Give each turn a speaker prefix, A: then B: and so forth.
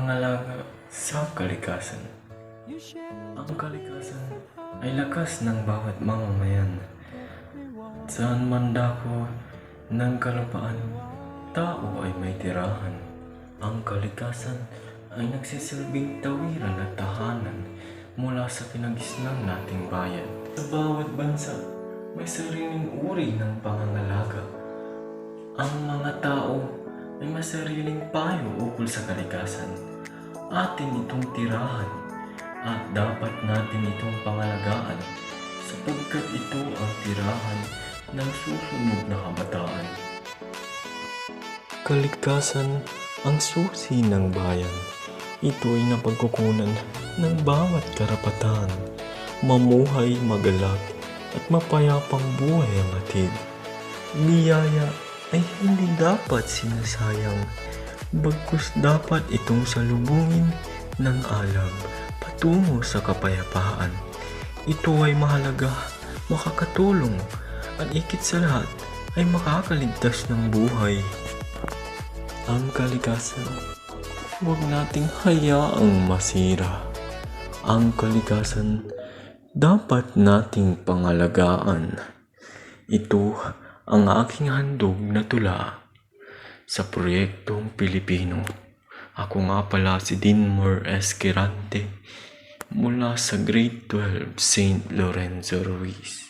A: pangangalaga sa kalikasan. Ang kalikasan ay lakas ng bawat mamamayan. Saan man dako ng kalupaan, tao ay may tirahan. Ang kalikasan ay nagsisilbing tawiran at tahanan mula sa kinagisnan nating bayan. Sa bawat bansa, may sariling uri ng pangangalaga. Ang mga tao ay may sariling payo ukol sa kalikasan. Atin itong tirahan at dapat natin itong pangalagaan sapagkat ito ang tirahan ng susunod na kabataan. Kalikasan ang susi ng bayan. Ito ay napagkukunan ng bawat karapatan. Mamuhay, magalak at mapayapang buhay ang hatid. Biyaya ay hindi dapat sinasayang, bagkus dapat itong salubungin ng alab patungo sa kapayapaan. Ito ay mahalaga, makakatulong, at ikit sa lahat ay makakaligtas ng buhay. Ang kalikasan, huwag nating hayaang masira. Ang kalikasan, dapat nating pangalagaan. Ito ang aking handog na tula sa proyektong Pilipino. Ako nga pala si Dinmore Esquirante mula sa Grade 12 St. Lorenzo Ruiz.